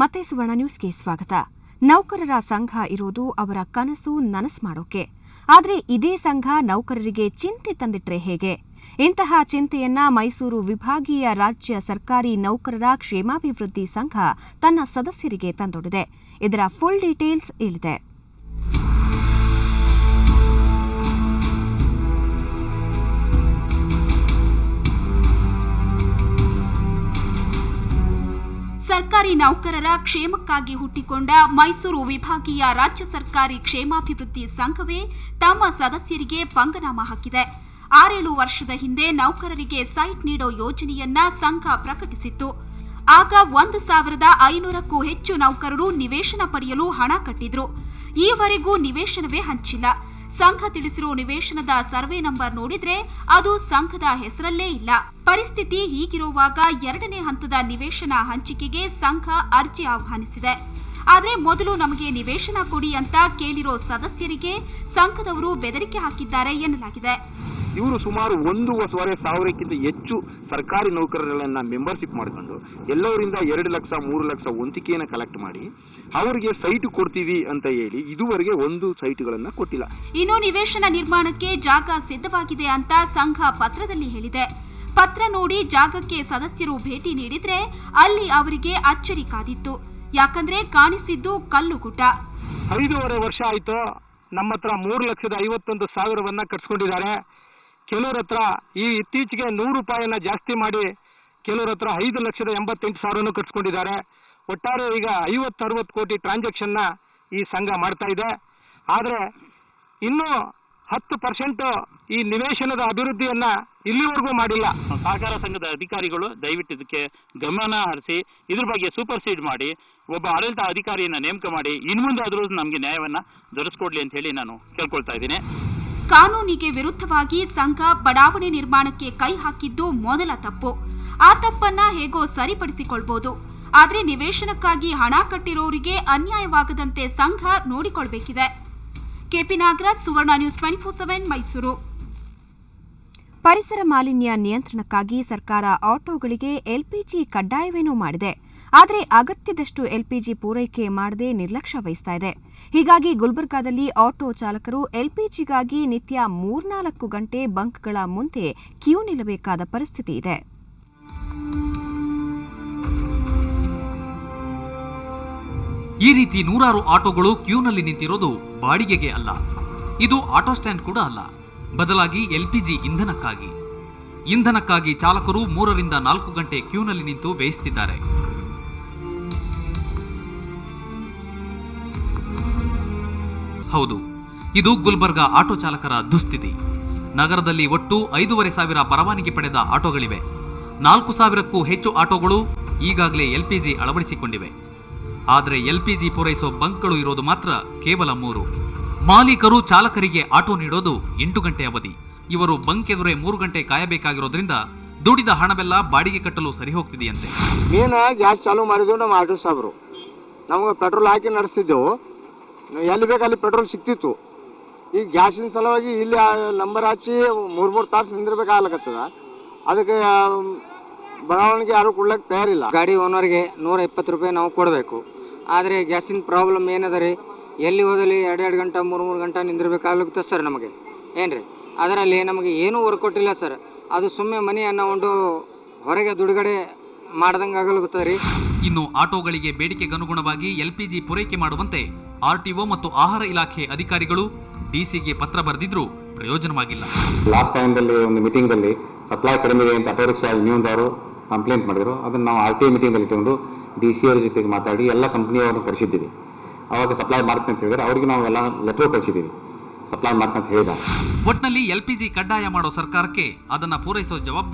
ಮತ್ತೆ ಸುವರ್ಣ ನ್ಯೂಸ್ಗೆ ಸ್ವಾಗತ. ನೌಕರರ ಸಂಘ ಇರೋದು ಅವರ ಕನಸು ನನಸು ಮಾಡೋಕೆ. ಆದರೆ ಇದೇ ಸಂಘ ನೌಕರರಿಗೆ ಚಿಂತೆ ತಂದಿಟ್ರೆ ಹೇಗೆ? ಇಂತಹ ಚಿಂತೆಯನ್ನ ಮೈಸೂರು ವಿಭಾಗೀಯ ರಾಜ್ಯ ಸರ್ಕಾರಿ ನೌಕರರ ಕ್ಷೇಮಾಭಿವೃದ್ಧಿ ಸಂಘ ತನ್ನ ಸದಸ್ಯರಿಗೆ ತಂದೊಡ್ಡಿದೆ. ಇದರ ಫುಲ್ ಡೀಟೇಲ್ಸ್ ಇಲ್ಲಿದೆ. ಸರ್ಕಾರಿ ನೌಕರರ ಕ್ಷೇಮಕ್ಕಾಗಿ ಹುಟ್ಟಿಕೊಂಡ ಮೈಸೂರು ವಿಭಾಗೀಯ ರಾಜ್ಯ ಸರ್ಕಾರಿ ಕ್ಷೇಮಾಭಿವೃದ್ಧಿ ಸಂಘವೇ ತಮ್ಮ ಸದಸ್ಯರಿಗೆ ಪಂಗನಾಮ ಹಾಕಿದೆ. 6-7 ವರ್ಷದ ಹಿಂದೆ ನೌಕರರಿಗೆ ಸೈಟ್ ನೀಡೋ ಯೋಜನೆಯನ್ನ ಸಂಘ ಪ್ರಕಟಿಸಿತ್ತು. ಆಗ 1,500ಕ್ಕೂ ಹೆಚ್ಚು ನೌಕರರು ನಿವೇಶನ ಪಡೆಯಲು ಹಣ ಕಟ್ಟಿದ್ರು. ಈವರೆಗೂ ನಿವೇಶನವೇ ಹಂಚಿಲ್ಲ. ಸಂಘ ತಿಳಿಸಿರೋ ನಿವೇಶನದ ಸರ್ವೆ ನಂಬರ್ ನೋಡಿದ್ರೆ ಅದು ಸಂಘದ ಹೆಸರಲ್ಲೇ ಇಲ್ಲ. ಪರಿಸ್ಥಿತಿ ಹೀಗಿರುವಾಗ 2ನೇ ಹಂತದ ನಿವೇಶನ ಹಂಚಿಕೆಗೆ ಸಂಘ ಅರ್ಜಿ ಆಹ್ವಾನಿಸಿದೆ. ಆದರೆ ಮೊದಲು ನಮಗೆ ನಿವೇಶನ ಕೊಡಿ ಅಂತ ಕೇಳಿರೋ ಸದಸ್ಯರಿಗೆ ಸಂಘದವರು ಬೆದರಿಕೆ ಹಾಕಿದ್ದಾರೆ ಎನ್ನಲಾಗಿದೆ. ಇವರು ಸುಮಾರು 1,500,000ಕ್ಕಿಂತ ಹೆಚ್ಚು ಸರ್ಕಾರಿ ನೌಕರರನ್ನ ಮೆಂಬರ್ಶಿಪ್ ಮಾಡಿಕೊಂಡು ಎಲ್ಲವರಿಂದ 2 ಲಕ್ಷ 3 ಲಕ್ಷ ವಂತಿಕೆಯನ್ನು ಕಲೆಕ್ಟ್ ಮಾಡಿ ಅವರಿಗೆ ಸೈಟ್ ಕೊಡ್ತೀವಿ ಅಂತ ಹೇಳಿ ಇದುವರೆಗೆ ಒಂದು ಸೈಟ್ಗಳನ್ನ ಕೊಟ್ಟಿಲ್ಲ. ಇನ್ನು ನಿವೇಶನ ನಿರ್ಮಾಣಕ್ಕೆ ಜಾಗ ಸಿದ್ಧವಾಗಿದೆ ಅಂತ ಸಂಘ ಪತ್ರದಲ್ಲಿ ಹೇಳಿದೆ. ಪತ್ರ ನೋಡಿ ಜಾಗಕ್ಕೆ ಸದಸ್ಯರು ಭೇಟಿ ನೀಡಿದ್ರೆ ಅಲ್ಲಿ ಅವರಿಗೆ ಅಚ್ಚರಿ ಕಾದಿತ್ತು. ಯಾಕಂದ್ರೆ ಕಾಣಿಸಿದ್ದು ಕಲ್ಲುಗುಡ್ಡ. 5.5 ವರ್ಷ ಆಯ್ತು. ನಮ್ಮ ಹತ್ರ 3,51,000 ಕಟ್ಸ್ಕೊಂಡಿದ್ದಾರೆ. ಕೆಲವ್ರ ಹತ್ರ ಈ ಇತ್ತೀಚೆಗೆ 100 ರೂಪಾಯಿನ ಜಾಸ್ತಿ ಮಾಡಿ ಕೆಲವ್ರ ಹತ್ರ 5,88,000 ಕಟ್ಸ್ಕೊಂಡಿದ್ದಾರೆ. ಒಟ್ಟಾರೆ ಈಗ 50-60 ಕೋಟಿ ಟ್ರಾನ್ಸಾಕ್ಷನ್ ಈ ಸಂಘ ಮಾಡ್ತಾ ಇದೆ. ಆದ್ರೆ ಇನ್ನು 10% ಈ ನಿವೇಶನದ ಅಭಿವೃದ್ಧಿಯನ್ನ ಇಲ್ಲಿವರೆಗೂ ಮಾಡಿಲ್ಲ. ಸಹಕಾರ ಸಂಘದ ಅಧಿಕಾರಿಗಳು ದಯವಿಟ್ಟು ಇದಕ್ಕೆ ಗಮನ ಹರಿಸಿ ಇದ್ರ ಬಗ್ಗೆ ಸೂಪರ್ ಸೀಡ್ ಮಾಡಿ ಒಬ್ಬ ಆಡಳಿತ ಅಧಿಕಾರಿಯನ್ನ ನೇಮಕ ಮಾಡಿ ಇನ್ಮುಂದೆ ಆದರೂ ನಮಗೆ ನ್ಯಾಯವನ್ನ ದೊರಕಿಸ್ಕೊಡ್ಲಿ ಅಂತ ಹೇಳಿ ನಾನು ಕೇಳ್ಕೊಳ್ತಾ ಇದ್ದೀನಿ. ಕಾನೂನಿಗೆ ವಿರುದ್ಧವಾಗಿ ಸಂಘ ಬಡಾವಣೆ ನಿರ್ಮಾಣಕ್ಕೆ ಕೈ ಹಾಕಿದ್ದು ಮೊದಲ ತಪ್ಪು. ಆ ತಪ್ಪನ್ನ ಹೇಗೋ ಸರಿಪಡಿಸಿಕೊಳ್ಬಹುದು. ಆದ್ರೆ ನಿವೇಶನಕ್ಕಾಗಿ ಹಣ ಕಟ್ಟಿರೋರಿಗೆ ಅನ್ಯಾಯವಾಗದಂತೆ ಸಂಘ ನೋಡಿಕೊಳ್ಬೇಕಿದೆ. ಕೆಪಿ ನಾಗರಾಜ್, ಸುವರ್ಣ ನ್ಯೂಸ್ 24/7 ಮೈಸೂರು. ಪರಿಸರ ಮಾಲಿನ್ಯ ನಿಯಂತ್ರಣಕ್ಕಾಗಿ ಸರ್ಕಾರ ಆಟೋಗಳಿಗೆ ಎಲ್ಪಿಜಿ ಕಡ್ಡಾಯವೇನೋ ಮಾಡಿದೆ. ಆದರೆ ಅಗತ್ಯದಷ್ಟು ಎಲ್ಪಿಜಿ ಪೂರೈಕೆ ಮಾಡದೆ ನಿರ್ಲಕ್ಷ್ಯ ವಹಿಸ್ತಾ ಇದೆ. ಹೀಗಾಗಿ ಗುಲ್ಬರ್ಗಾದಲ್ಲಿ ಆಟೋ ಚಾಲಕರು ಎಲ್ಪಿಜಿಗಾಗಿ ನಿತ್ಯ 3-4 ಗಂಟೆ ಬಂಕ್ಗಳ ಮುಂದೆ ಕ್ಯೂ ನಿಲ್ಲಬೇಕಾದ ಪರಿಸ್ಥಿತಿ ಇದೆ. ಈ ರೀತಿ ನೂರಾರು ಆಟೋಗಳು ಕ್ಯೂನಲ್ಲಿ ನಿಂತಿರೋದು ಬಾಡಿಗೆಗೆ ಅಲ್ಲ. ಇದು ಆಟೋ ಸ್ಟ್ಯಾಂಡ್ ಕೂಡ ಅಲ್ಲ. ಬದಲಾಗಿ ಎಲ್ಪಿಜಿ ಇಂಧನಕ್ಕಾಗಿ ಚಾಲಕರು 3-4 ಗಂಟೆ ಕ್ಯೂನಲ್ಲಿ ನಿಂತು ವ್ಯಯಿಸುತ್ತಿದ್ದಾರೆ. ಹೌದು, ಇದು ಗುಲ್ಬರ್ಗಾ ಆಟೋ ಚಾಲಕರ ದುಸ್ಥಿತಿ. ನಗರದಲ್ಲಿ ಒಟ್ಟು 5,500 ಪರವಾನಗಿ ಪಡೆದ ಆಟೋಗಳಿವೆ. 4,000ಕ್ಕೂ ಹೆಚ್ಚು ಆಟೋಗಳು ಈಗಾಗಲೇ ಎಲ್ಪಿಜಿ ಅಳವಡಿಸಿಕೊಂಡಿವೆ. ಆದರೆ ಎಲ್ಪಿಜಿ ಪೂರೈಸೋ ಬಂಕ್ಗಳು ಇರೋದು ಮಾತ್ರ ಕೇವಲ 3. ಮಾಲೀಕರು ಚಾಲಕರಿಗೆ ಆಟೋ ನೀಡೋದು 8 ಗಂಟೆ ಅವಧಿ. ಇವರು ಬಂಕ್ ಎದುರೇ 3 ಗಂಟೆ ಕಾಯಬೇಕಾಗಿರೋದ್ರಿಂದ ದುಡಿದ ಹಣವೆಲ್ಲ ಬಾಡಿಗೆ ಕಟ್ಟಲು ಸರಿ ಹೋಗ್ತಿದೆಯಂತೆ. ಮೇನ್ ಗ್ಯಾಸ್ ಚಾಲೂ ಮಾಡಿದ್ವು ನಮ್ಮ ಆಟೋ ಸಾಬ್ರು. ನಮ್ಗೆ ಪೆಟ್ರೋಲ್ ಹಾಕಿ ನಡೆಸ್ತಿದ್ದೆವು. ಎಲ್ಲಿ ಬೇಕು ಅಲ್ಲಿ ಪೆಟ್ರೋಲ್ ಸಿಕ್ತಿತ್ತು. ಈ ಗ್ಯಾಸಿನ ಸಲುವಾಗಿ ಇಲ್ಲಿ ನಂಬರ್ ಹಚ್ಚಿ 3 ತಾಸು ನಿಂದಿರ್ಬೇಕಾಗ್ಲಕತ್ತದ. ಅದಕ್ಕೆ ಬಡಾವಣೆಗೆ ಯಾರು ಕೊಡ್ಲಿಕ್ಕೆ ತಯಾರಿಲ್ಲ. ಗಾಡಿ ಓನರ್ಗೆ 120 ರೂಪಾಯಿ ನಾವು ಕೊಡಬೇಕು. ಆದರೆ ಗ್ಯಾಸಿನ ಪ್ರಾಬ್ಲಮ್ ಏನದ ರೀ, ಎಲ್ಲಿ ಹೋದಲ್ಲಿ 2 ಗಂಟೆ 3 ಗಂಟೆ ನಿಂದಿರ್ಬೇಕಾಗುತ್ತೆ ಸರ್ ನಮಗೆ. ಏನ್ರಿ ಅದರಲ್ಲಿ ನಮಗೆ ಏನೂ ವರ್ಕೌಟಿಲ್ಲ ಸರ್. ಅದು ಸುಮ್ಮನೆ ಮನೆಯನ್ನು ಒಂದು ಹೊರಗೆ ದುಡುಗಡೆ ಮಾಡ್ದಂಗೆ ಆಗಲಾಗುತ್ತದೆ ರೀ. ಇನ್ನು ಆಟೋಗಳಿಗೆ ಬೇಡಿಕೆಗನುಗುಣವಾಗಿ ಎಲ್ಪಿಜಿ ಪೂರೈಕೆ ಮಾಡುವಂತೆ ಆರ್ಟಿಒ ಮತ್ತು ಆಹಾರ ಇಲಾಖೆ ಅಧಿಕಾರಿಗಳು ಡಿಸಿಗೆ ಪತ್ರ ಬರೆದಿದ್ರೂ ಪ್ರಯೋಜನವಾಗಿಲ್ಲ. ಲಾಸ್ಟ್ ಟೈಮ್ದಲ್ಲಿ ಒಂದು ಮೀಟಿಂಗ್ದಲ್ಲಿ ಸಪ್ಲೈ ಕಡಿಮೆ ಇದೆ ಅಂತ ಆಟೋ ರಿಕ್ಷಾ ಯೂನಿಯನ್ದವರು ಕಂಪ್ಲೇಂಟ್ ಮಾಡಿದ್ರು. ಅದನ್ನು ನಾವು RTI ಮೀಟಿಂಗಲ್ಲಿ ಇಟ್ಟುಕೊಂಡು DC ಅವ್ರ ಜೊತೆಗೆ ಮಾತಾಡಿ ಎಲ್ಲ ಕಂಪ್ನಿಯವ್ರನ್ನ ಕರೆಸಿದ್ದೀವಿ. ಅವಾಗ ಸಪ್ಲೈ ಮಾಡ್ತೀನಿ ಅಂತ ಹೇಳಿದ್ರೆ ಅವ್ರಿಗೆ ನಾವು ಎಲ್ಲ ಲೆಟರ್ ಕಳಿಸಿದ್ದೀವಿ, ಸಪ್ಲೈ ಮಾಡ್ತಂತ ಹೇಳಿದ. ಒಟ್ನಲ್ಲಿ ಎಲ್ಪಿಜಿ ಕಡ್ಡಾಯ ಮಾಡೋ ಸರ್ಕಾರಕ್ಕೆ ಅದನ್ನ ಪೂರೈಸೋ ಜವಾಬ್ದಾರಿ